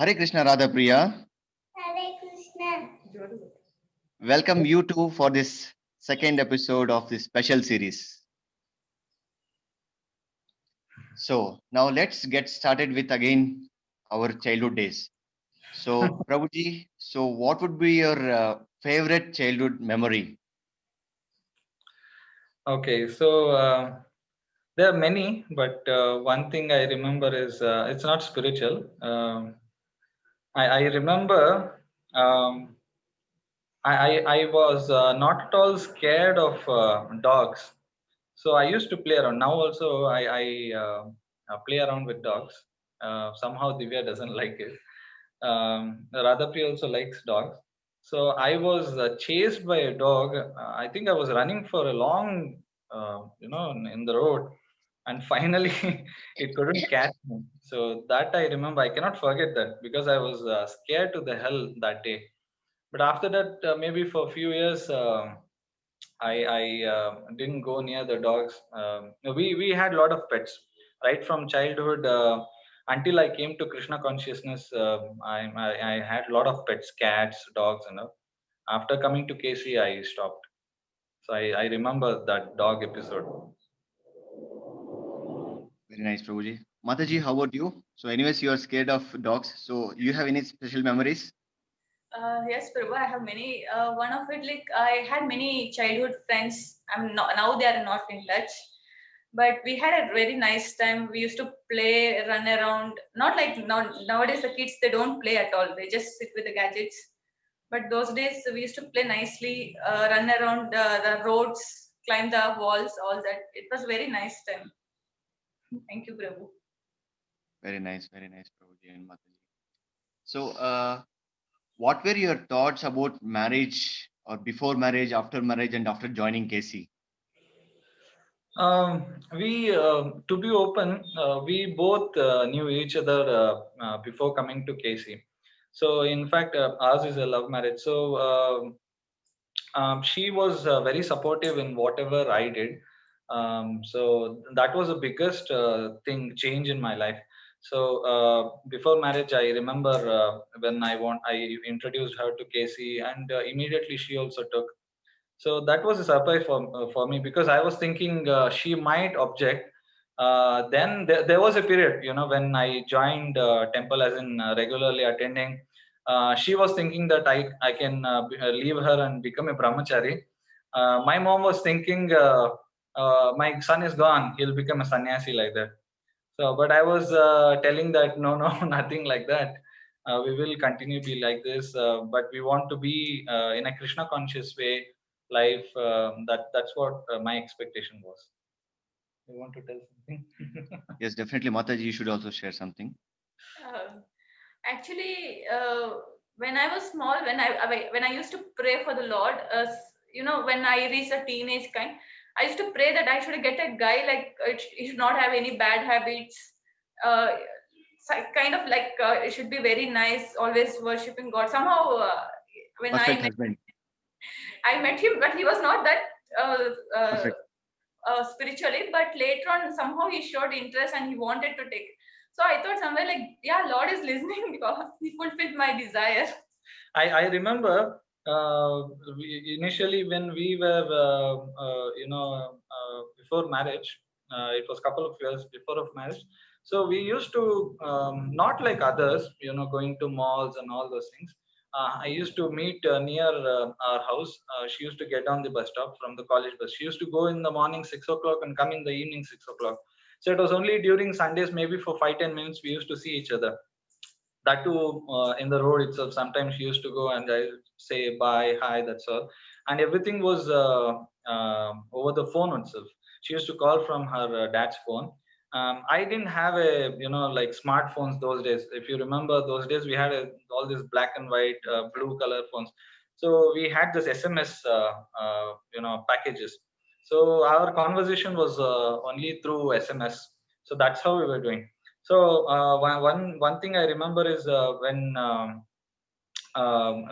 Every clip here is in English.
Hare Krishna Radha Priya. Hare Krishna. Welcome you two for this second episode of this special series. So now let's get started with again our childhood days. So Prabhuji, so what would be your favorite childhood memory? Okay, so there are many, but one thing I remember is it's not spiritual. I remember I was not at all scared of dogs. So I used to play around. Now also I play around with dogs. Somehow Divya doesn't like it. Radhapriya also likes dogs. So I was chased by a dog. I think I was running for a long, in the road, and finally it couldn't catch me. So that I remember. I cannot forget that because I was scared to the hell that day. But after that, maybe for a few years, I didn't go near the dogs. We had a lot of pets right from childhood until I came to Krishna consciousness. I had a lot of pets, cats, dogs, After coming to KC, I stopped. So I remember that dog episode. Very nice, Prabhuji. Mataji, how about you? So anyways, you are scared of dogs. So you have any special memories? Yes, Prabhu, I have many. One of it, like I had many childhood friends. I'm not now; they are not in touch. But we had a very nice time. We used to play, run around. Not like nowadays, the kids they don't play at all. They just sit with the gadgets. But those days, we used to play nicely, run around the roads, climb the walls, all that. It was very nice time. Thank you, Prabhu. Very nice, Prabhuji and Mataji. So what were your thoughts about marriage or before marriage, after marriage, and after joining KC? To be open, we both knew each other before coming to KC. So, in fact, ours is a love marriage. So, she was very supportive in whatever I did. So that was the biggest change in my life. So before marriage, I remember when I introduced her to Casey, and immediately she also took. So that was a surprise for me because I was thinking she might object. Then there was a period, when I joined temple as in regularly attending. She was thinking that I can leave her and become a brahmachari. My mom was thinking my son is gone, he'll become a sannyasi like that. So, but I was telling that no, no, nothing like that. We will continue to be like this, but we want to be in a Krishna conscious way life. That's what my expectation was. You want to tell something? Yes, definitely, Mataji, you should also share something. Uh, Actually, when I was small, when I used to pray for the Lord, when I reached a teenage kind, I used to pray that I should get a guy like he should not have any bad habits. Uh, Kind of like it should be very nice, always worshiping God. Somehow, when Perfect husband. I met him, but he was not that uh, uh, Perfect. spiritually. But later on, somehow he showed interest and he wanted to take. So I thought somewhere like, yeah, Lord is listening because he fulfilled my desire. I remember initially when we were before marriage. It was couple of years before of marriage. So we used to not like others, going to malls and all those things. I used to meet near our house. She used to get on the bus stop from the college bus. She used to go in the morning 6 o'clock and come in the evening 6 o'clock. So it was only during Sundays, maybe for 5-10 minutes, we used to see each other. That too in the road itself. Sometimes she used to go and I say bye, hi, that's all. And everything was over the phone itself. She used to call from her dad's phone. I didn't have a like smartphones those days. If you remember those days, we had all these black and white blue color phones. So we had this SMS packages. So our conversation was only through SMS. So that's how we were doing. So one thing I remember is when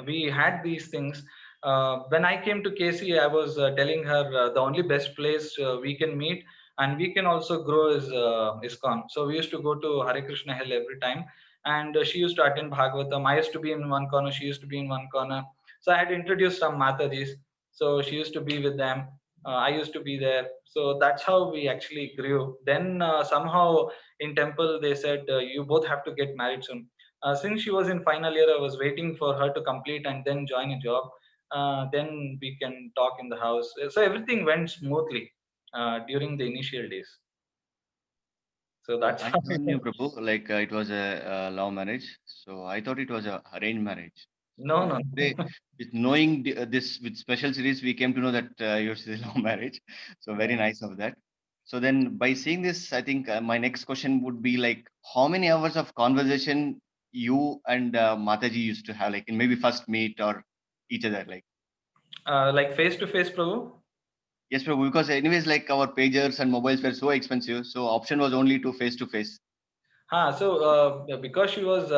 we had these things. When I came to KC, I was telling her the only best place we can meet and we can also grow is ISKCON. So we used to go to Hare Krishna Hill every time, and she used to attend Bhagavatam. I used to be in one corner, she used to be in one corner. So I had introduced some Matajis. So she used to be with them. I used to be there. So that's how we actually grew. Then somehow in temple they said, you both have to get married soon. Since she was in final year, I was waiting for her to complete and then join a job. Then we can talk in the house. So everything went smoothly during the initial days. So So that's I how. never knew, Prabhu, like it was a love marriage. So I thought it was a arranged marriage. No, So no. today, with knowing this with special series, we came to know that yours is a love marriage. So very Yeah. nice of that. So then, by seeing this, I think my next question would be like, how many hours of conversation you and Mataji used to have, like in maybe first meet or each other, like. Like face to face, Prabhu. Yes, Prabhu, because anyways, like our pagers and mobiles were so expensive, so option was only to face. Because she was,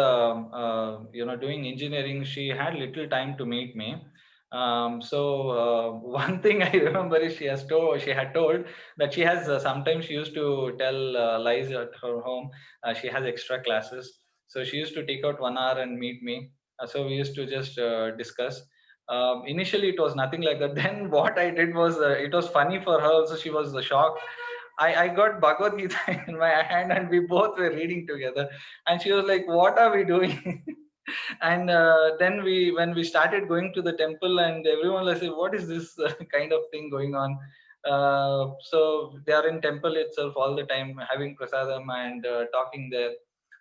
doing engineering, she had little time to meet me. One thing I remember is she had told that she has sometimes she used to tell lies at her home. She has extra classes, so she used to take out 1 hour and meet me. So we used to just discuss. Initially, it was nothing like that. Then what I did was, it was funny for her. Also, she was shocked. I got Bhagavad Gita in my hand and we both were reading together. And she was like, "What are we doing?" And then when we started going to the temple, and everyone was like, "What is this kind of thing going on?" So they are in temple itself all the time, having prasadam and talking there.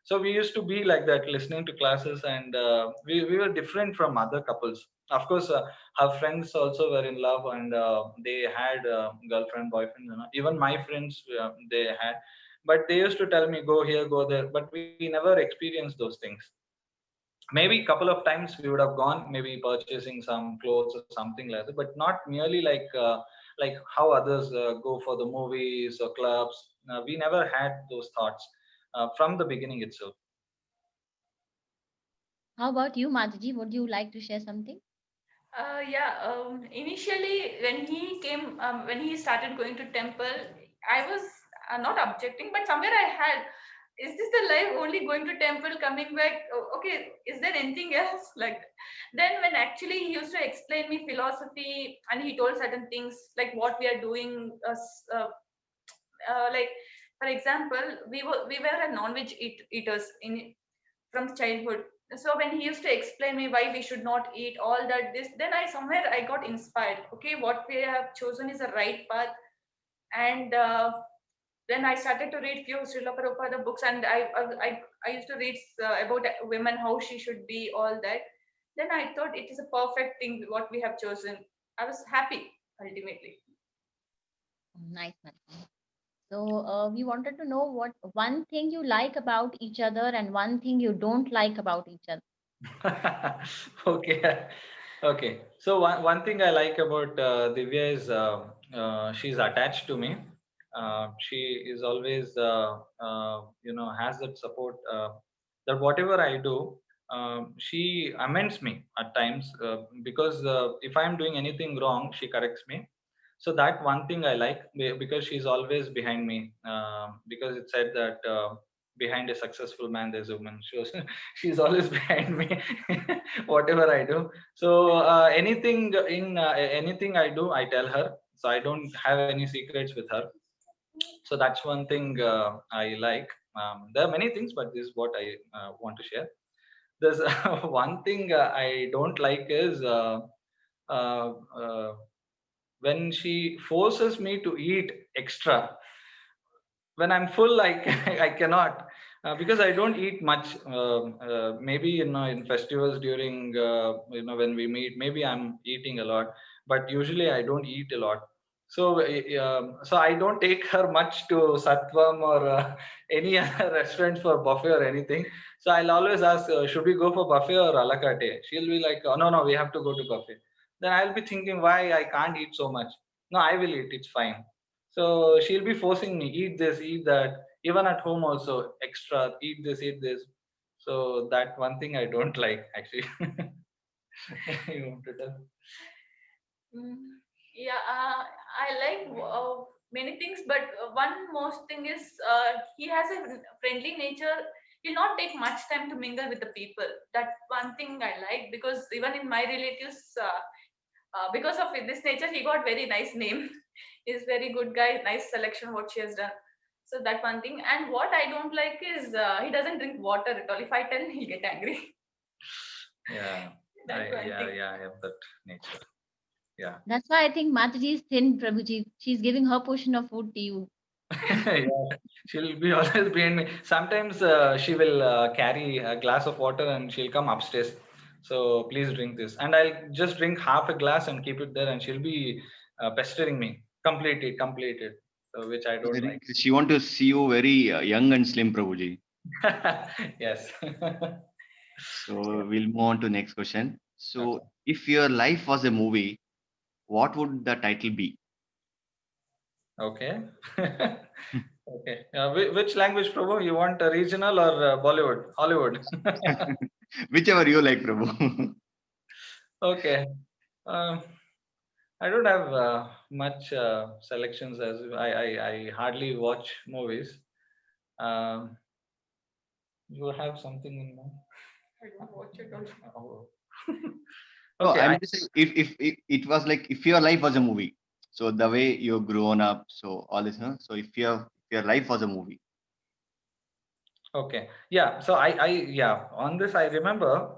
So we used to be like that, listening to classes, and we were different from other couples. Of course, her friends also were in love, and they had girlfriend, boyfriend. Even my friends, they had, but they used to tell me, "Go here, go there," but we never experienced those things. Maybe a couple of times we would have gone, maybe purchasing some clothes or something like that, but not merely like how others go for the movies or clubs. We never had those thoughts from the beginning itself. How about you, Mataji? Would you like to share something? Yeah. Initially, when he started going to temple, I was not objecting, but somewhere I had, is this the life only going to temple, coming back? Okay, is there anything else? Like, then when actually he used to explain me philosophy and he told certain things like what we are doing, like for example, we were a non-veg eaters in from childhood. So when he used to explain me why we should not eat all that, this, then I somewhere I got inspired. Okay, what we have chosen is the right path. And then I started to read few Srila Prabhupada books, and I used to read about women, how she should be, all that. Then I thought it is a perfect thing what we have chosen. I was happy ultimately. Nice, Mataji. So, we wanted to know what one thing you like about each other and one thing you don't like about each other. Okay. Okay. So one thing I like about Divya is she's attached to me. She is always, has that support, that whatever I do, she amends me at times, because if I'm doing anything wrong, she corrects me. So that one thing I like, because she's always behind me. Because it said that behind a successful man there's a woman. She's always behind me, whatever I do. So anything I do, I tell her. So I don't have any secrets with her. So that's one thing I like. There are many things, but this is what I want to share. There's one thing I don't like is uh, uh, when she forces me to eat extra. When I'm full, I cannot, because I don't eat much. Maybe in festivals, during when we meet, maybe I'm eating a lot, but usually I don't eat a lot. So so I don't take her much to Satvam or any other restaurant for buffet or anything. So I'll always ask, should we go for buffet or a la carte? She'll be like, oh, no, no, we have to go to buffet. Then I'll be thinking, why I can't eat so much? No, I will eat. It's fine. So she'll be forcing me, eat this, eat that. Even at home also, extra, eat this, eat this. So that one thing I don't like actually. You want to tell? Mm, yeah, I like many things, but one most thing is he has a friendly nature. he'll not take much time to mingle with the people. That one thing I like, because even in my relatives, because of this nature, he got very nice name. He's very good guy, nice selection what she has done. So that one thing. And what I don't like is he doesn't drink water at all. If I tell, he'll get angry. Yeah, That one thing. I have that nature. Yeah. That's why I think Mataji is thin, Prabhuji. She's giving her portion of food to you. Yeah, she'll be always behind me. Sometimes she will carry a glass of water and she'll come upstairs. So please drink this, and I'll just drink half a glass and keep it there, and she'll be pestering me. Complete it. So which I don't like. She want to see you very young and slim, Prabhuji. Yes. So we'll move on to next question. So Okay. if your life was a movie, what would the title be? Okay. Okay. Which language, Prabhu? You want regional or Bollywood, Hollywood? Whichever you like, Prabhu. Okay. Um, I don't have much selections, as I hardly watch movies. Um, you have something in mind? I don't watch it also. Oh. No, Okay. I'm just saying if it was like if your life was a movie, so the way you've grown up, so all this, huh? So if your life was a movie, Okay. Yeah. So yeah, on this I remember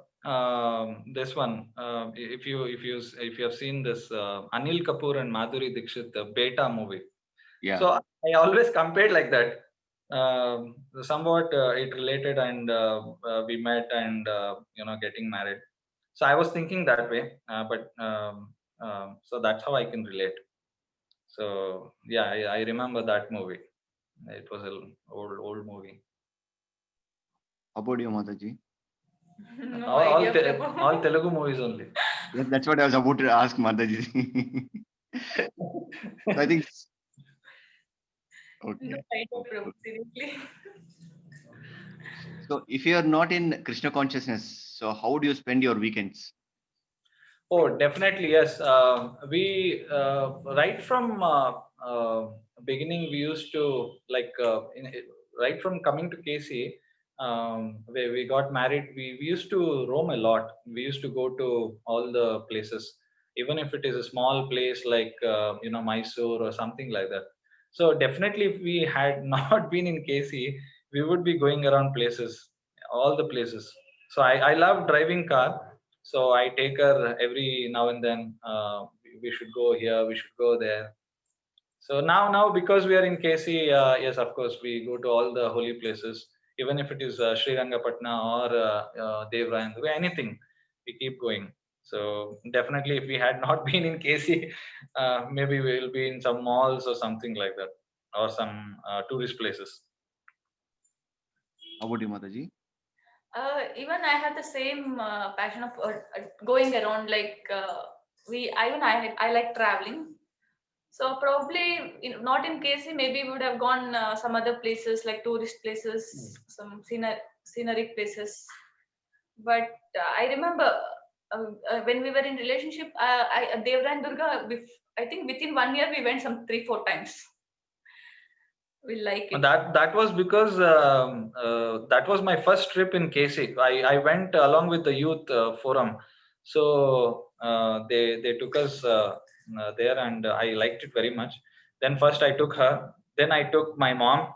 this one. If you have seen this Anil Kapoor and Madhuri Dixit, the Beta movie. yeah. So I always compared like that. Somewhat it related, and we met, and getting married. So I was thinking that way, but so that's how I can relate. So yeah, I remember that movie. It was an old movie. How about you, Mataji? No All idea, Prabhu. all Telugu movies only. That's what I was about to ask Mataji. So I think No okay. idea, Prabhu. Seriously. So if you are not in Krishna consciousness, so how do you spend your weekends? Oh, definitely, yes. We right from beginning, we used to like right from coming to KC, where we got married. We used to roam a lot. We used to go to all the places, even if it is a small place like Mysore or something like that. So definitely, if we had not been in KC, we would be going around places, all the places. So I love driving car, so I take her every now and then. We should go here, we should go there. So now because we are in KC, yes, of course, we go to all the holy places, even if it is Sri Rangapatna or Devrayanduru, anything, we keep going. So definitely, if we had not been in KC, maybe we will be in some malls or something like that, or some tourist places. How about you, Mataji? Even I had the same passion of going around. Like I like traveling. So probably not in KC. Maybe we would have gone some other places like tourist places, some scenic places. But I remember when we were in relationship, Devra and Durga. I think within 1 year we went some 3-4 times. We like it. That was because that was my first trip in KC. I went along with the youth forum, so they took us there, and I liked it very much. Then first I took her, then I took my mom,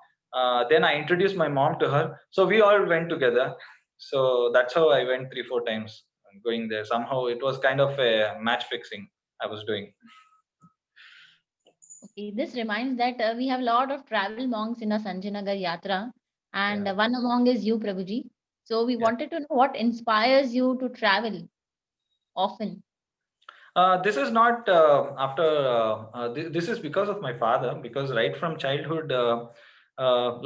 then I introduced my mom to her. So we all went together. So that's how I went 3-4 times going there. Somehow it was kind of a match fixing I was doing. Okay, this reminds that we have a lot of travel monks in our Sanjay Nagar Yatra, and Yeah. one among is you, Prabhuji. So we Yeah. wanted to know what inspires you to travel often. This is not this is because of my father, because right from childhood,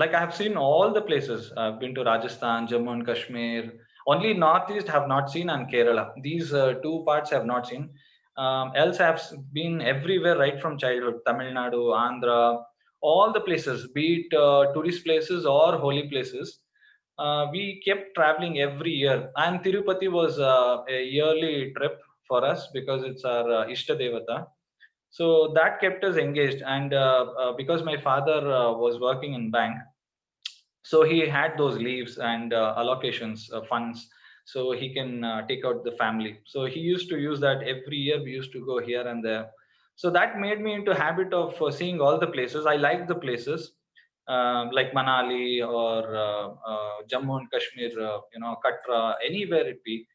like I have seen all the places. I've been to Rajasthan, Jammu and Kashmir. Only Northeast have not seen, and Kerala. These two parts have not seen. Else I have been everywhere right from childhood. Tamil Nadu, Andhra, all the places, be it tourist places or holy places. We kept traveling every year, and Tirupati was a yearly trip for us because it's our Ishta Devata. So that kept us engaged. And because my father was working in bank, So he had those leaves and allocations funds, so he can take out the family. So he used to use that every year. We used to go here and there. So that made me into habit of seeing all the places. I like the places, like Manali or Jammu and Kashmir, Katra, anywhere it be,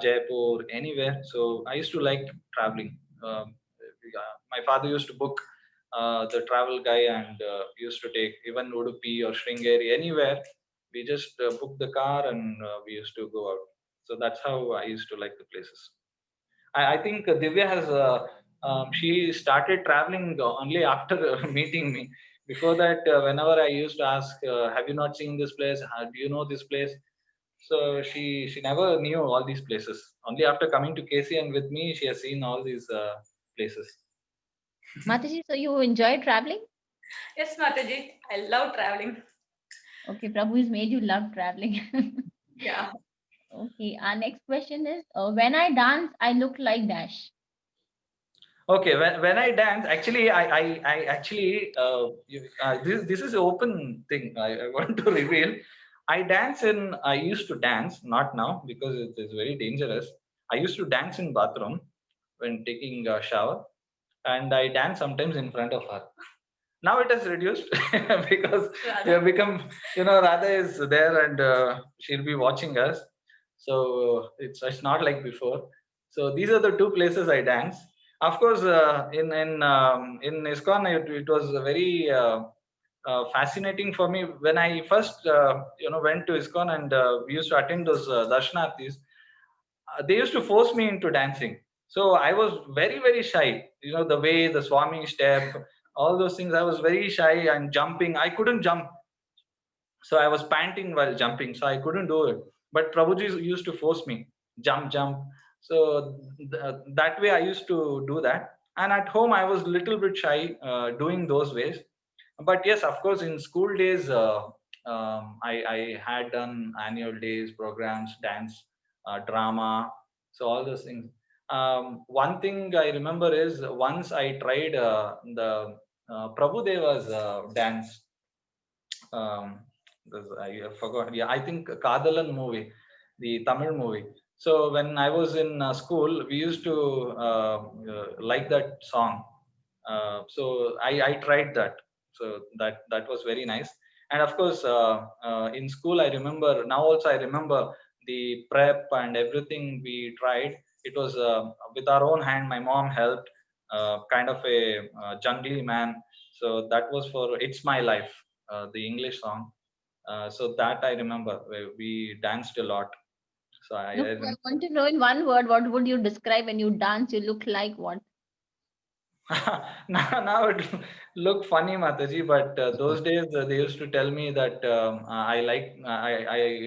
Jaipur, anywhere. So I used to like traveling. My father used to book the travel guy, and used to take even Udupi or Sringeri, anywhere. We just booked the car, and we used to go out. So that's how I used to like the places. I think Divya has she started traveling only after meeting me. Before that, whenever I used to ask, "Have you not seen this place? Do you know this place?" So she never knew all these places. Only after coming to KC and with me, she has seen all these places. Mataji, so you enjoy traveling? Yes, Mataji, I love traveling. Okay, Prabhu has made you love traveling. Yeah. Okay, our next question is when I dance, I look like Dash. Okay, when I dance, actually, I actually, this is an open thing. I want to reveal. I used to dance, not now because it is very dangerous. I used to dance in bathroom when taking a shower, and I dance sometimes in front of her. Now it has reduced because we Radha. have become, Radha is there, and she'll be watching us. So it's not like before. So these are the two places I dance. Of course, in ISKCON, it was very fascinating for me when I first went to ISKCON, and we used to attend those darshanartis. They used to force me into dancing. So I was very, very shy. The way the Swami step, all those things, I was very shy, and jumping. I couldn't jump. So I was panting while jumping. So I couldn't do it. But Prabhuji used to force me, jump, jump. So that way I used to do that. And at home, I was little bit shy doing those ways. But yes, of course, in school days, I had done annual days, programs, dance, drama, so all those things. One thing I remember is once I tried the Prabhu Deva's dance. I forgot. Yeah, I think Kadalan movie, the Tamil movie. So when I was in school, we used to like that song. So I tried that. So that was very nice. And of course, in school, I remember now also I remember the prep and everything we tried. It was with our own hand. My mom helped, kind of a jungly man. So that was for "It's My Life," the English song. So that I remember. We danced a lot. So No, I I want to know in one word, what would you describe when you dance? You look like what? now it look funny, Mataji, but those days they used to tell me that I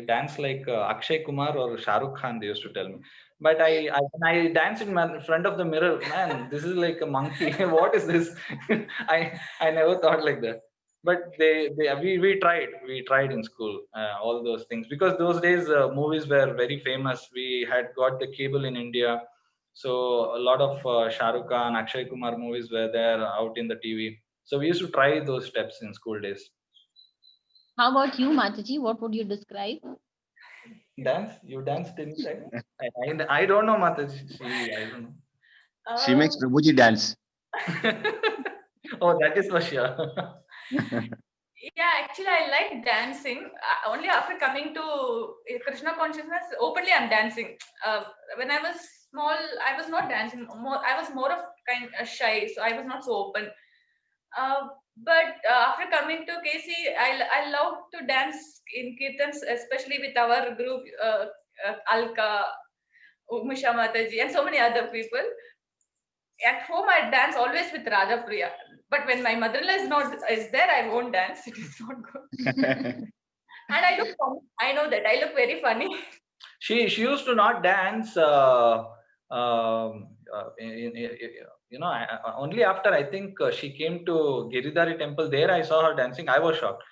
dance like Akshay Kumar or Shah Rukh Khan. They used to tell me, but when I dance in front of the mirror, man, this is like a monkey. What is this? I never thought like that. But we tried in school all those things, because those days movies were very famous. We had got the cable in India, so a lot of Shah Rukh Khan, Akshay Kumar movies were there out in the TV. So we used to try those steps in school days. How about you, Mataji? What would you describe? Dance? You danced anytime? I don't know, Mataji. I don't know. She makes Um, Prabhuji dance. Oh, that is for sure. yeah, actually, I like dancing. Only after coming to Krishna consciousness, openly I'm dancing. When I was small, I was not dancing. I was more of kind shy, so I was not so open. Uh, but after coming to KC, I love to dance in kirtans, especially with our group, Alka, Umisha Mataji, and so many other people. At home, I dance always with Raja Priya. But when my mother-in-law is there, I won't dance. It is not good. And I look funny. I know that I look very funny. She used to not dance. Only after I think she came to Giridhari temple. There I saw her dancing. I was shocked.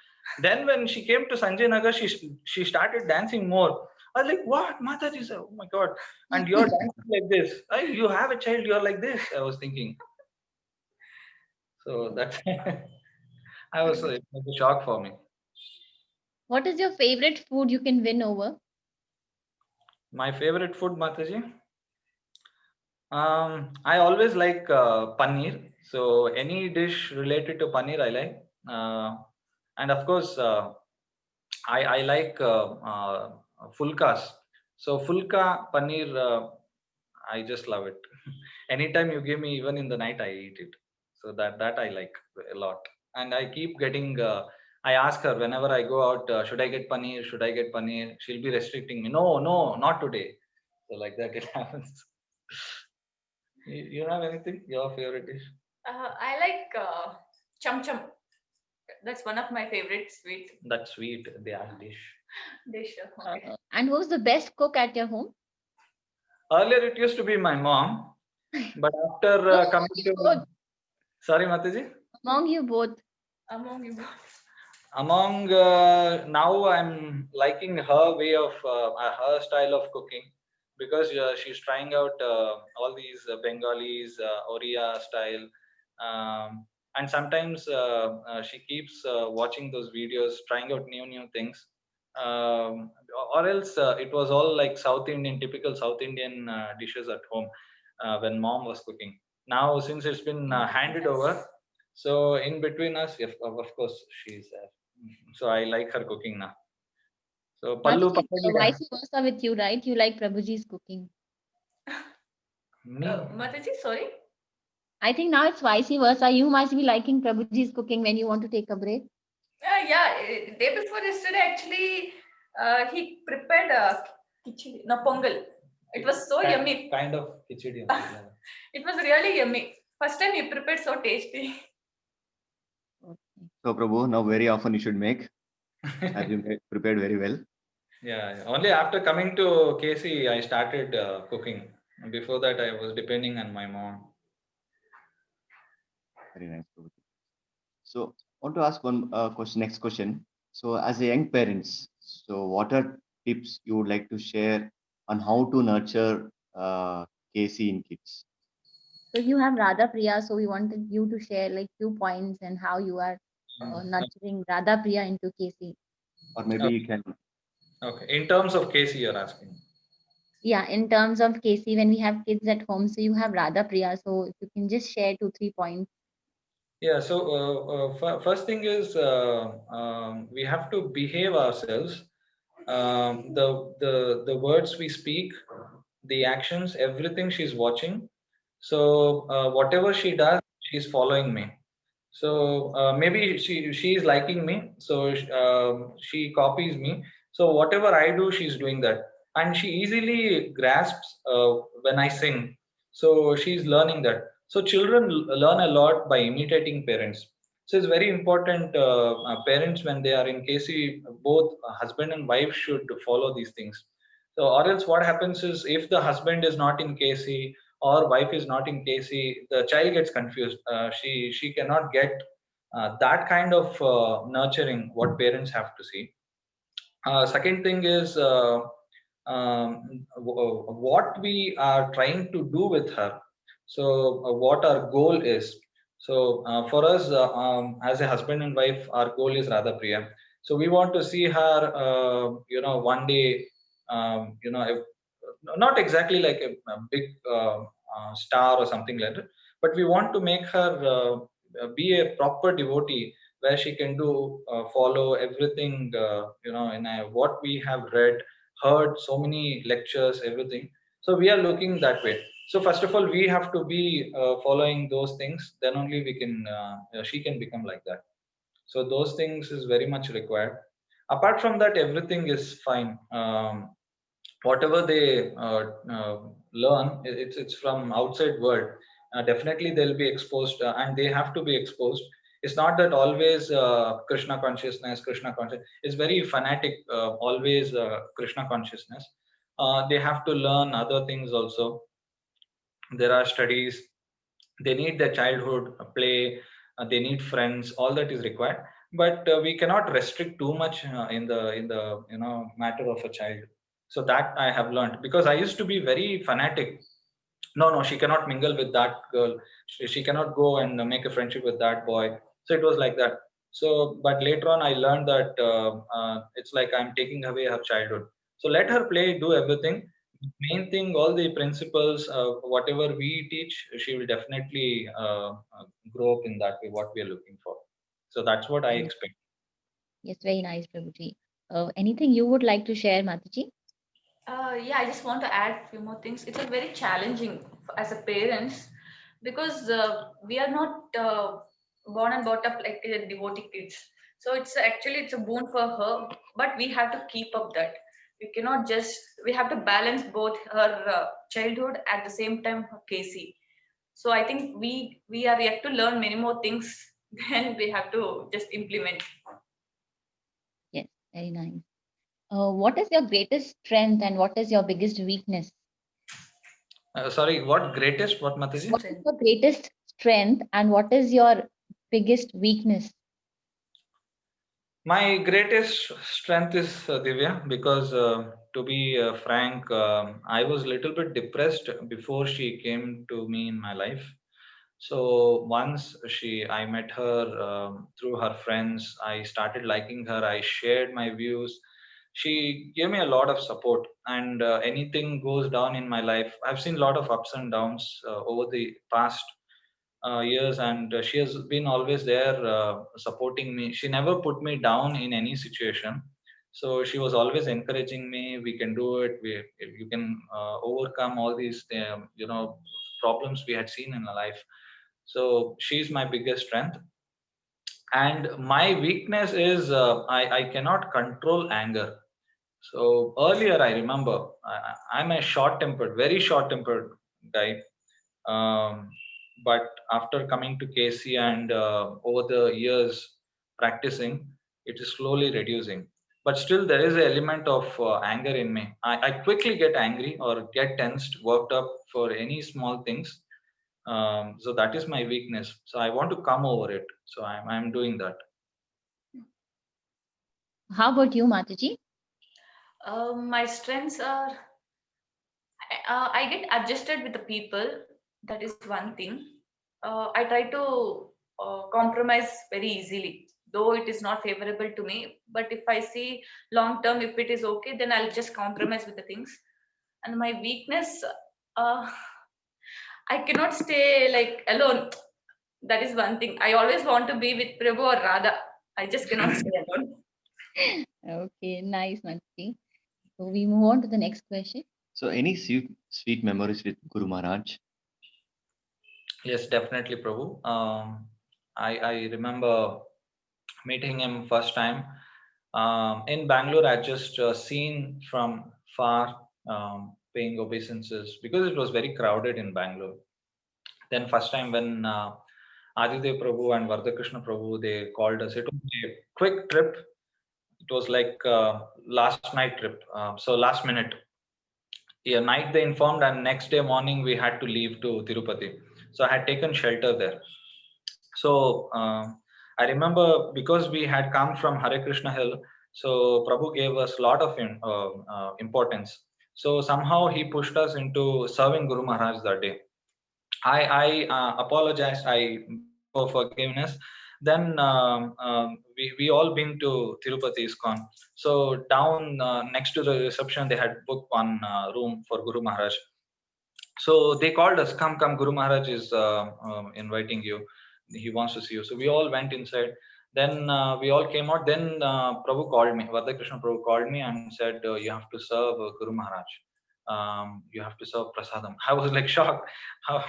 Then when she came to Sanjay Nagar, she started dancing more. I was like, "What, Mataji? Sir? Oh my God! And you're dancing like this? You have a child. You're like this." I was thinking. So that's I was it was a shock for me. What is your favorite food you can win over? My favorite food, Mataji. I always like paneer. So any dish related to paneer, I like. And of course, I like fulkas. So fulka paneer, I just love it. Anytime you give me, even in the night, I eat it. So that I like a lot. And I keep getting. I ask her whenever I go out, should I get paneer? Should I get paneer? She'll be restricting me. No, no, not today. So like that it happens. You have anything? Your favorite dish? I like chum chum. That's one of my favorite sweet That sweet, the dish. dish. Okay. And who's the best cook at your home? Earlier it used to be my mom, but after No, coming you both. to, sorry, Mataji. Among you both. Among you both. Among now, I'm liking her way of her style of cooking because she's trying out all these Bengalis, Oriya style, and sometimes she keeps watching those videos, trying out new things. Or else it was all like South Indian, typical South Indian dishes at home when mom was cooking. Now, since it's been handed over, so in between us, yes, of course, she's so I like her cooking now. So Pallu Mataji, Pappadiya. vice versa with you, right? You like Prabhuji's cooking. Me. Mataji, sorry. I think now it's vice versa. You must be liking Prabhuji's cooking when you want to take a break. Yeah, day before yesterday, actually, he prepared khichdi, no pongal. It was so yummy. Kind of khichdi. It was really yummy. First time he prepared so tasty. So, Prabhu, now very often you should make, as you prepared very well. Yeah, only after coming to KC, I started cooking. Before that, I was depending on my mom. Very nice, Prabhu. So, I want to ask one question. Next question. So, as a young parents, so what are tips you would like to share on how to nurture KC in kids? So you have Radha Priya, so we wanted you to share like few points and how you are nurturing Radha Priya into KC. Or maybe you can. Okay, in terms of KC, you're asking. Yeah, in terms of KC, when we have kids at home, so you have Radha Priya, so if you can just share 2-3 points. Yeah, so first thing is we have to behave ourselves. The words we speak, the actions, everything she's watching. So whatever she does, she's following me. So maybe she is liking me, so she copies me. So whatever I do, she's doing that, and she easily grasps when I sing. So she's learning that. So children learn a lot by imitating parents. So it's very important. Parents, when they are in KC, both husband and wife should follow these things. So, or else what happens is if the husband is not in KC or wife is not in KC, the child gets confused. She cannot get that kind of nurturing what parents have to see. Second thing is what we are trying to do with her. So what our goal is. So for us, as a husband and wife, our goal is Radha Priya. So we want to see her, one day, if, not exactly like a big star or something like that, but we want to make her be a proper devotee where she can do follow everything in what we have read, heard, so many lectures, everything. So we are looking that way. So first of all, we have to be following those things, then only we can she can become like that. So those things is very much required. Apart from that, everything is fine. Whatever they learn, it's from outside world. Definitely they'll be exposed, and they have to be exposed. It's not that always Krishna consciousness is very fanatic, always Krishna consciousness. They have to learn other things also. There are studies, they need their childhood play, they need friends, all that is required. But we cannot restrict too much in the matter of a child. So that I have learned, because I used to be very fanatic. No, she cannot mingle with that girl, she cannot go and make a friendship with that boy. So it was like that. So, but later on, I learned that it's like I'm taking away her childhood. So let her play, do everything. Main thing, all the principles, whatever we teach, she will definitely grow up in that way. What we are looking for. So that's what I Yes, expect. yes, very nice, Prabhuji. Anything you would like to share, Mataji? Yeah, I just want to add a few more things. It's a very challenging as a parents because we are not born and brought up like devotee kids. So it's a boon for her, but we have to keep up that. We cannot just we have to balance both her childhood at the same time her Casey. So I think we are yet to learn many more things than we have to just implement. Yes, very nice. What is your greatest strength and what is your biggest weakness? Sorry, what greatest? What Mataji? What is your greatest strength and what is your biggest weakness? My greatest strength is Divya, because to be frank, I was a little bit depressed before she came to me in my life. So once I met her through her friends. I started liking her. I shared my views. She gave me a lot of support, and anything goes down in my life. I've seen a lot of ups and downs over the past years, and she has been always there supporting me. She never put me down in any situation. So she was always encouraging me. We can do it. You can overcome all these, problems we had seen in our life. So she's my biggest strength. And my weakness is I cannot control anger. So earlier, I remember I'm a short tempered, very short tempered guy. um, but after coming to KC and over the years practicing, it is slowly reducing. But still, there is an element of anger in me. I quickly get angry or get tensed, worked up for any small things. So that is my weakness. So I want to come over it. So I'm doing that. How about you, Mataji? My strengths are I get adjusted with the people. That is one thing. I try to compromise very easily, though it is not favorable to me. But if I see long term, if it is okay, then I'll just compromise with the things. And my weakness, uh, I cannot stay like alone. That is one thing. I always want to be with Prabhu or Radha. I just cannot stay alone. Okay, nice, Mataji. So we move on to the next question. So any sweet memories with Guru Maharaj? Yes, definitely, Prabhu. I remember meeting him first time in Bangalore. I just seen from far, paying obeisances because it was very crowded in Bangalore. Then first time when Adidev Prabhu and Vardhakrishna Prabhu, they called us. It was a quick trip. It was like last night trip. So last minute, yeah, night they informed, and next day morning we had to leave to Tirupati. So I had taken shelter there. So I remember because we had come from Hare Krishna Hill, so Prabhu gave us a lot of importance. So somehow he pushed us into serving Guru Maharaj that day. I apologized. I for forgiveness. Then we all been to Tirupati ISKCON. So down next to the reception, they had booked one room for Guru Maharaj. So they called us, come, Guru Maharaj is inviting you. He wants to see you. So we all went inside. Then we all came out. Then Prabhu called me. Vardhakrishna Prabhu called me and said, you have to serve Guru Maharaj. You have to serve prasadam. I was like shocked. How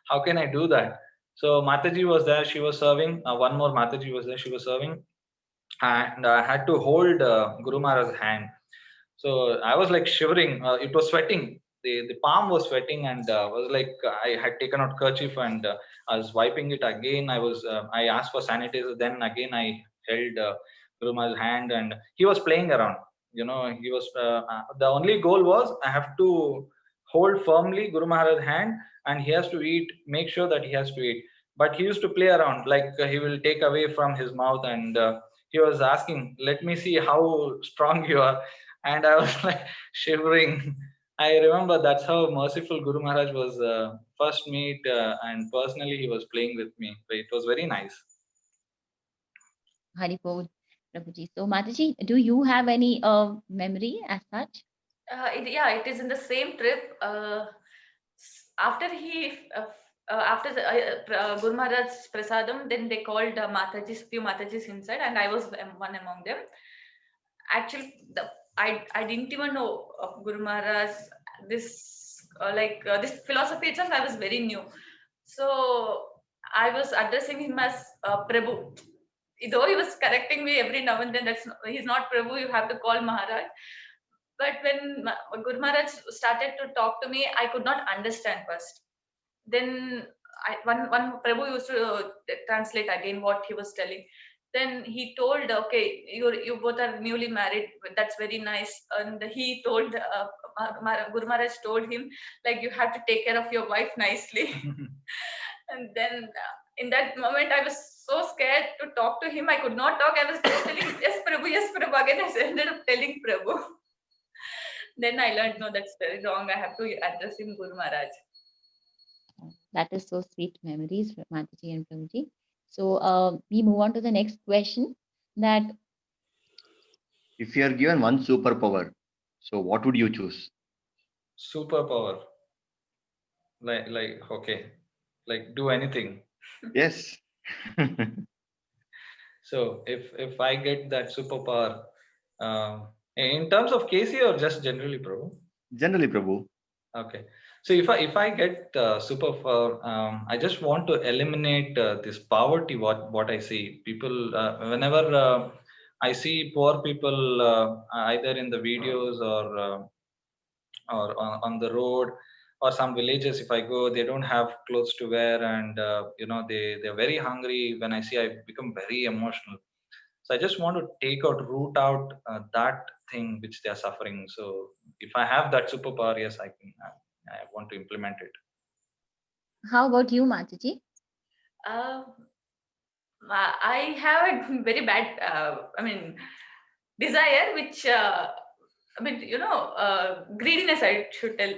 how can I do that? So Mataji was there. She was serving. One more Mataji was there. She was serving, and I had to hold Guru Maharaj's hand. So I was like shivering. It was sweating. The palm was sweating, and was like I had taken out kerchief and I was wiping it again. I asked for sanitizer. Then again I held Guru Maharaj's hand, and he was playing around. He was the only goal was I have to hold firmly Guru Maharaj's hand, and he has to eat. Make sure that he has to eat. But he used to play around, like he will take away from his mouth, and he was asking, "Let me see how strong you are." And I was like shivering. I remember that's how merciful Guru Maharaj was. First meet, and personally he was playing with me. So it was very nice. Hari Bol, Prabhuji. So, Mataji, do you have any memory as such? Yeah, it is in the same trip. After after the Guru Maharaj's prasadam, then they called few Matajis inside, and I was one among them. Actually, I didn't even know of Guru Maharaj. This philosophy itself, I was very new. So I was addressing him as Prabhu. Though he was correcting me every now and then, he's not Prabhu. You have to call Maharaj. But when Guru Maharaj started to talk to me, I could not understand first. Then one Prabhu used to translate again what he was telling. Then he told, okay, you both are newly married. That's very nice. And he told, Guru Maharaj told him, like, you have to take care of your wife nicely. And then in that moment, I was so scared to talk to him. I could not talk. I was just telling, yes, Prabhu. Again, I ended up telling Prabhu. Then I learned, no, that's very wrong. I have to address him Guru Maharaj. That is so sweet memories, Mataji and Prabhuji. So, we move on to the next question. That If you are given one superpower, so what would you choose? Superpower. Okay, like do anything. Yes. So if I get that superpower, in terms of Casey or just generally, Prabhu? Generally, Prabhu. Okay. So if I get superpower, I just want to eliminate this poverty. What I see, people whenever I see poor people either in the videos or on the road or some villages, if I go, they don't have clothes to wear, and they're very hungry. When I see, I become very emotional. So I just want to root out that thing which they are suffering. So if I have that superpower, yes, I can. I want to implement it. how about you, Mataji? Uh, I have a very bad, desire, which, greediness, I should tell.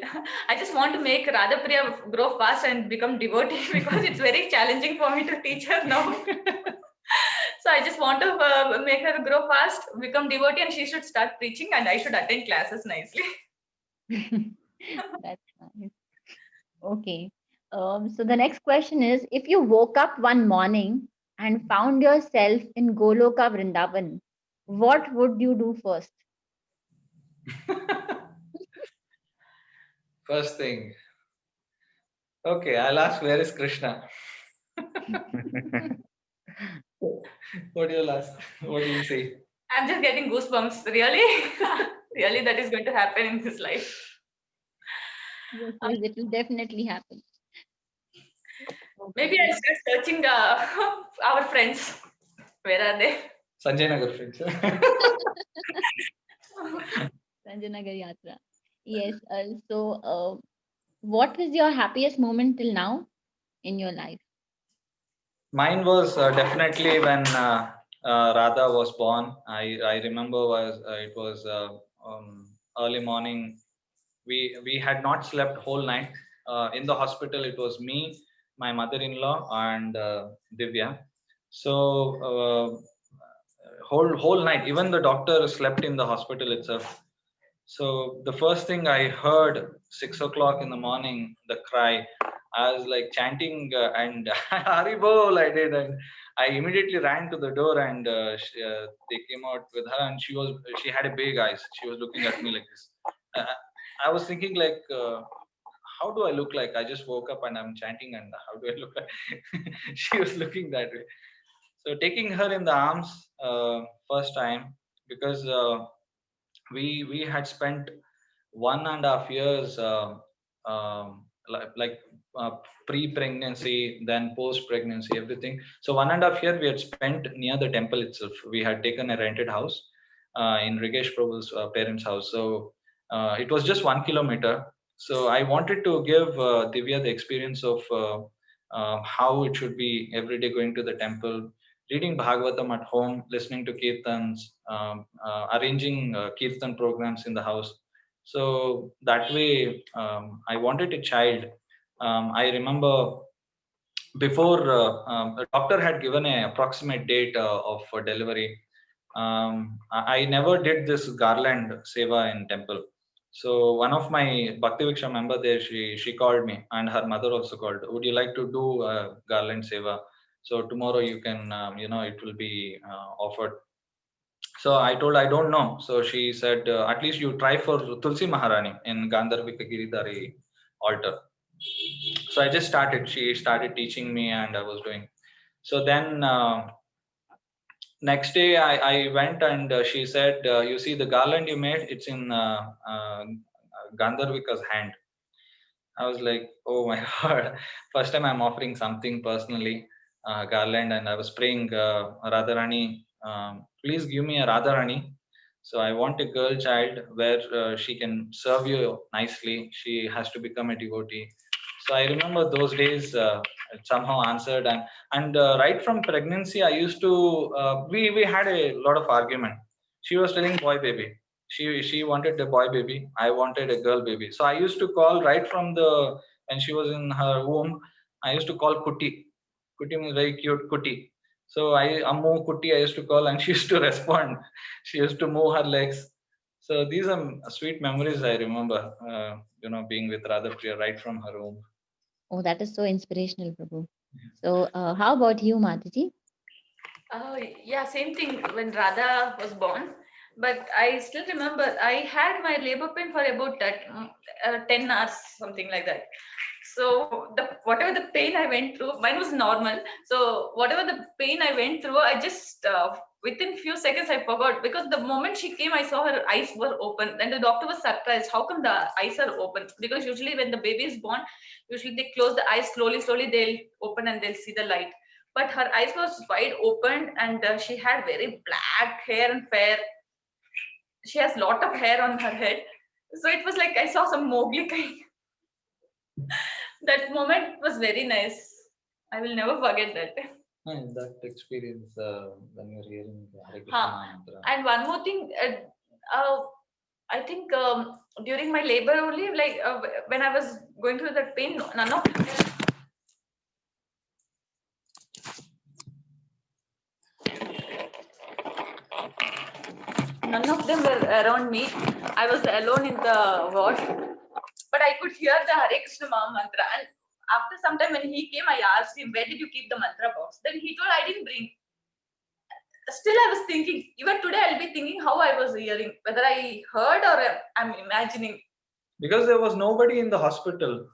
I just want to make Radhapriya grow fast and become devotee because it's very challenging for me to teach her now. So I just want to make her grow fast, become devotee, and she should start preaching, and I should attend classes nicely. That's nice. Okay. So the next question is, if you woke up one morning and found yourself in Goloka Vrindavan, what would you do first? First thing, okay, I'll ask where is Krishna. What do you ask? What do you say? I'm just getting goosebumps. Really, really, that is going to happen in this life. Yes, yes, it will definitely happen. Maybe I'll start searching our friends. Where are they? Sanjay Nagar friends. Sanjanagar Yatra. Yes. What was your happiest moment till now in your life? Mine was definitely when Radha was born. I remember it was early morning. We had not slept whole night. In the hospital, it was me, my mother-in-law, and Divya. So whole night, even the doctor slept in the hospital itself. So the first thing I heard 6 o'clock in the morning, the cry. I was like chanting and Haribol I did, and I immediately ran to the door, and they came out with her, and she had a big eyes. She was looking at me like this. Uh, I was thinking like, how do I look like? I just woke up and I'm chanting, and how do I look like? She was looking that way. So taking her in the arms first time, because we had spent 1.5 years like pre-pregnancy, then post-pregnancy, everything. So 1.5 year we had spent near the temple itself. We had taken a rented house in Rigesh Prabhu's parents' house. So it was just 1 kilometer. So I wanted to give Divya the experience of how it should be every day going to the temple, reading Bhagavatam at home, listening to kirtans, arranging kirtan programs in the house. So that way, I wanted a child. I remember before a doctor had given an approximate date of delivery. I never did this garland seva in temple. So one of my Bhakti Viksha member there, she called me, and her mother also called. Would you like to do garland seva? So tomorrow you can, it will be offered. So I told I don't know. So she said, at least you try for Tulsi Maharani in Gandharvika Giridhari altar. So I just started. She started teaching me, and I was doing. So then next day I went, and she said, you see the garland you made, it's in Gandharvika's hand. I was like, oh my god, first time I'm offering something personally, garland, and I was praying, Radharani, please give me a Radharani. So I want a girl child where she can serve you nicely. She has to become a devotee. So I remember those days, it somehow answered, and right from pregnancy, I used to we had a lot of argument. She was telling boy baby, she wanted a boy baby, I wanted a girl baby. So I used to call right from the when she was in her womb. I used to call Kuti. Kuti means very cute, Kuti. So I Ammu Kuti I used to call, and she used to respond. She used to move her legs. So these are sweet memories I remember, being with Radha Priya right from her womb. Oh, that is so inspirational, Prabhu. So, how about you, Mataji? Yeah, same thing when Radha was born. But I still remember I had my labor pain for about 10 hours, something like that. So whatever the pain I went through, mine was normal. So whatever the pain I went through, I just within few seconds I forgot, because the moment she came, I saw her eyes were open, and the doctor was surprised. How come the eyes are open? Because usually when the baby is born, usually they close the eyes slowly, slowly they'll open and they'll see the light. But her eyes was wide open, and she had very black hair and fair. She has lot of hair on her head, so it was like I saw some Mowgli kind. That moment was very nice. I will never forget that. And that experience when you're hearing the Hare Krishna mantra. And one more thing, I think during my labor only, like when I was going through that pain, none of them were around me. I was alone in the ward, but I could hear the Hare Krishna Maha mantra. And after some time, when he came, I asked him, "Where did you keep the mantra box?" Then he told, "I didn't bring." Still, I was thinking. Even today, I'll be thinking how I was hearing, whether I heard or I'm imagining. Because there was nobody in the hospital.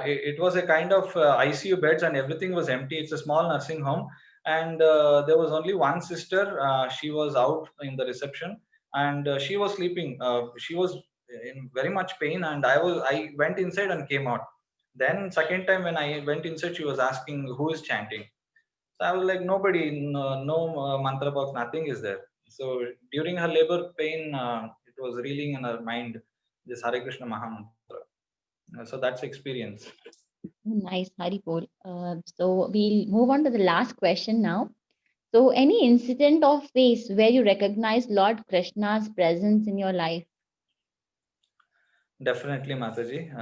It was a kind of ICU beds, and everything was empty. It's a small nursing home, and there was only one sister. She was out in the reception, and she was sleeping. She was in very much pain, and I went inside and came out. Then second time when I went inside, she was asking who is chanting. So I was like, nobody, no mantra box, nothing is there. So during her labor pain, it was reeling in her mind this Hare Krishna Maha Mantra. So that's experience. Nice, Haripur. So we'll move on to the last question now. So, any incident or phase where you recognize Lord Krishna's presence in your life? Definitely, Mataji.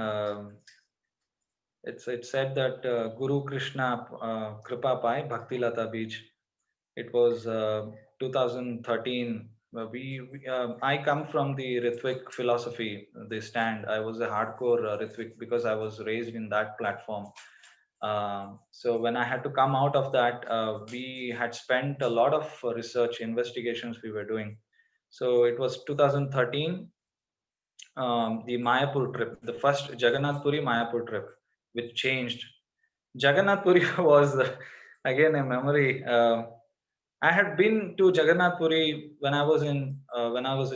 It's said that Guru Krishna Kripa Pai Bhakti Lata Beach. It was 2013. I come from the Ritvik philosophy. They stand. I was a hardcore Ritvik because I was raised in that platform. So when I had to come out of that, we had spent a lot of research investigations we were doing. So it was 2013, the Mayapur trip, the first Jagannath Puri Mayapur trip, which changed. Jagannath Puri was again a memory. I had been to Jagannath Puri when I was a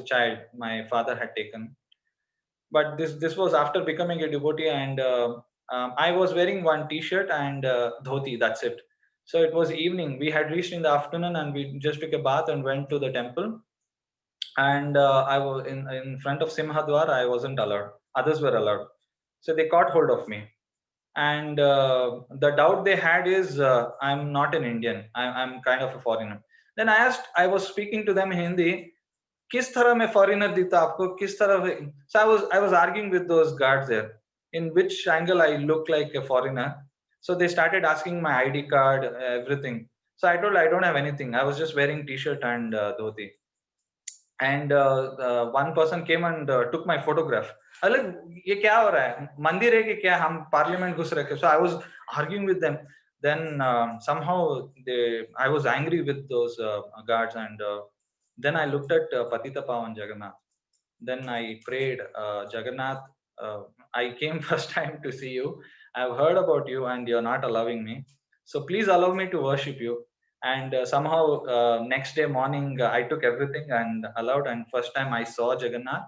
child. My father had taken, but this was after becoming a devotee, and I was wearing one T-shirt and dhoti. That's it. So it was evening. We had reached in the afternoon, and we just took a bath and went to the temple. And I was in front of Simhadwar. I wasn't allowed. Others were allowed. So they caught hold of me, and the doubt they had is I'm not an Indian. I'm kind of a foreigner. Then I was speaking to them in Hindi. किस तरह मैं foreigner दिखता आपको किस तरह so I was arguing with those guards there in which angle I look like a foreigner. So they started asking my ID card, everything. So I told I don't have anything. I was just wearing t-shirt and dhoti. And one person came and took my photograph. I was like, ये क्या हो रहा है? मंदिर है कि क्या? हम parliament घुस रहे हैं. So I was arguing with them. Then somehow I was angry with those guards, and then I looked at Patita Pavan Jagannath. Then I prayed, Jagannath, I came first time to see you. I've heard about you and you're not allowing me. So please allow me to worship you. And somehow next day morning, I took everything and allowed. And first time I saw Jagannath.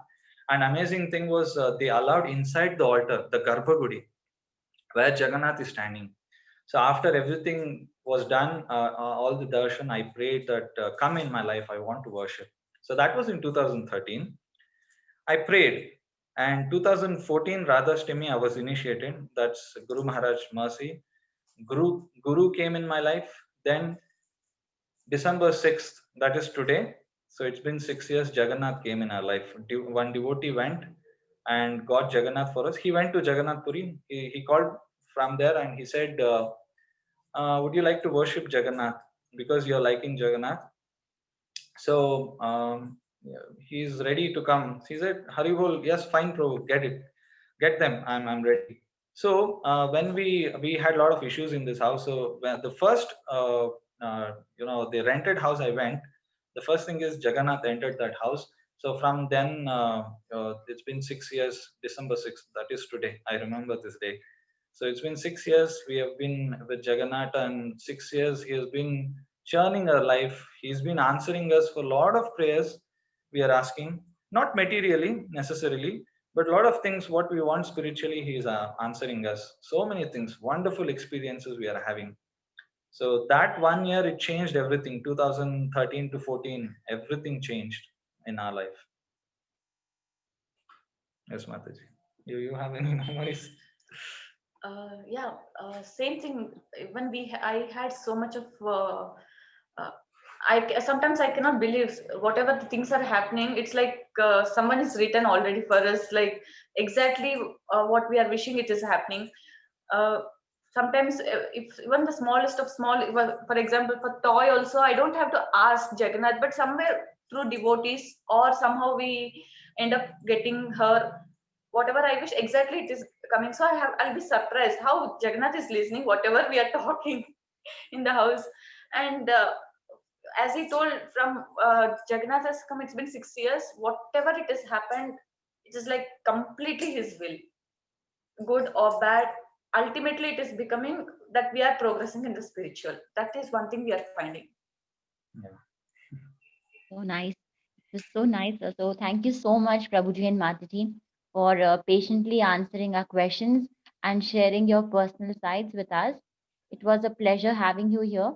An amazing thing was they allowed inside the altar, the Garbhagudi, where Jagannath is standing. So after everything was done, all the darshan, I prayed that come in my life, I want to worship. So that was in 2013. I prayed, and 2014 Radhashtami I was initiated. That's Guru Maharaj mercy. Guru came in my life. Then December 6th, that is today. So it's been 6 years. Jagannath came in our life. One devotee went and got Jagannath for us. He went to Jagannath Puri. He called from there and he said, "Would you like to worship Jagannath because you're liking Jagannath?" So yeah, he's ready to come. He said, Haribol, yes, fine, Prabhu, get them. I'm ready. So when we had a lot of issues in this house. So when the first the rented house I went, the first thing is Jagannath entered that house. So from then it's been 6 years. December 6th, that is today. I remember this day. So it's been 6 years we have been with Jagannath, and 6 years he has been churning our life. He's been answering us for a lot of prayers we are asking, not materially necessarily, but a lot of things what we want spiritually, he is answering us. So many things, wonderful experiences we are having. So that 1 year, it changed everything. 2013 to 14, everything changed in our life. Yes, Mataji. You have any memories? Yeah, same thing. Even I had so much of. Sometimes I cannot believe whatever the things are happening. It's like someone is written already for us. Like exactly what we are wishing it is happening. Uh, Sometimes if even the smallest of small, for example, for toy also, I don't have to ask Jagannath, but somewhere through devotees or somehow we end up getting her whatever I wish exactly it is coming. So I'll be surprised how Jagannath is listening, whatever we are talking in the house. And as he told, from Jagannath has come, it's been 6 years. Whatever it has happened, it is like completely his will, good or bad. Ultimately, it is becoming that we are progressing in the spiritual. That is one thing we are finding. Yeah. So nice. It was so nice. So thank you so much, Prabhuji and Mataji, for patiently answering our questions and sharing your personal sides with us. It was a pleasure having you here.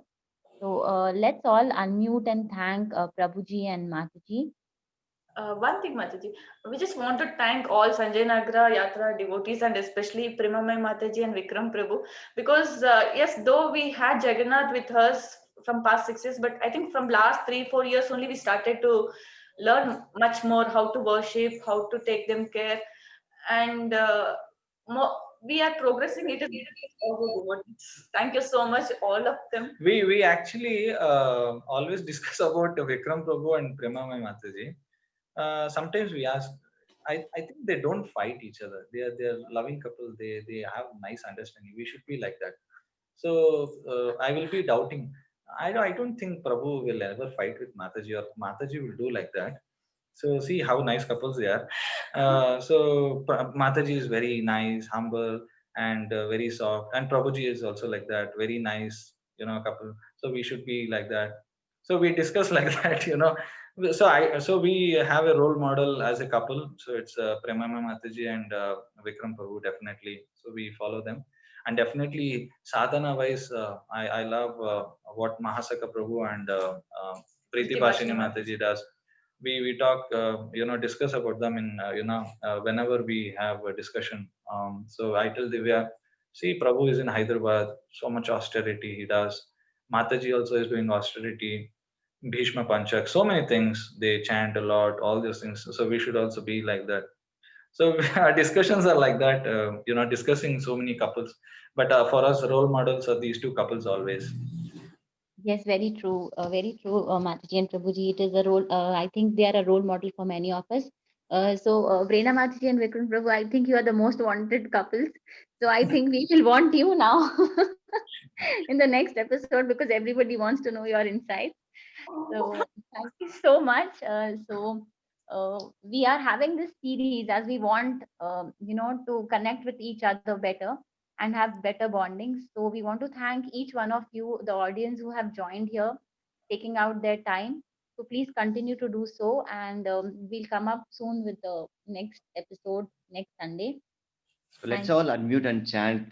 So let's all unmute and thank Prabhuji and Mataji. One thing, Mataji, we just want to thank all Sanjay Nagra Yatra devotees and especially Primamai Mataji and Vikram Prabhu, because yes, though we had Jagannath with us from past 6 years, but I think from last 3-4 years only we started to learn much more how to worship, how to take them care, and more, we are progressing. It is all the devotees. Thank you so much, all of them. We actually always discuss about Vikram Prabhu and Premamai Mataji. Sometimes we ask, I think they don't fight each other. They are loving couple. They have nice understanding. We should be like that. So I will be doubting. I don't think Prabhu will ever fight with Mataji, or Mataji will do like that. So see how nice couples they are. Mataji is very nice, humble, and very soft, and Prabhuji is also like that, very nice, couple. So we should be like that. So we discuss like that. So we have a role model as a couple. So it's Premama Mataji and Vikram Prabhu, definitely. So we follow them, and definitely sadhana wise, I love what Mahasaka Prabhu and Preeti Bashini Mataji does. We talk, discuss about them in whenever we have a discussion. So I tell Divya, see, Prabhu is in Hyderabad, so much austerity he does. Mataji also is doing austerity. Bhishma Panchak, so many things, they chant a lot, all these things. So we should also be like that. So our discussions are like that, discussing so many couples. But for us, role models are these two couples always. Yes, very true. Mataji and Prabhuji. It is a role. I think they are a role model for many of us. Vrena Mataji and Vikram Prabhu, I think you are the most wanted couples. So I think we will want you now in the next episode because everybody wants to know your insights. So thank you so much. We are having this series as we want, to connect with each other better and have better bonding. So we want to thank each one of you, the audience who have joined here, taking out their time. So please continue to do so, and we'll come up soon with the next episode next Sunday. So let's Thank all unmute and chant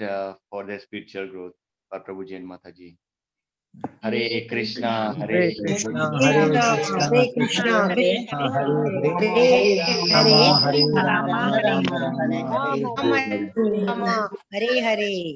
for their spiritual growth for Prabhuji and Mataji. Hare Krishna, Hare Krishna, Hare Hare Krishna, Krishna, Krishna Hare Krishna, Hare Hare Hare, Hare, Rama Rama Rama, Rama, Hare Hare Hare. Hare.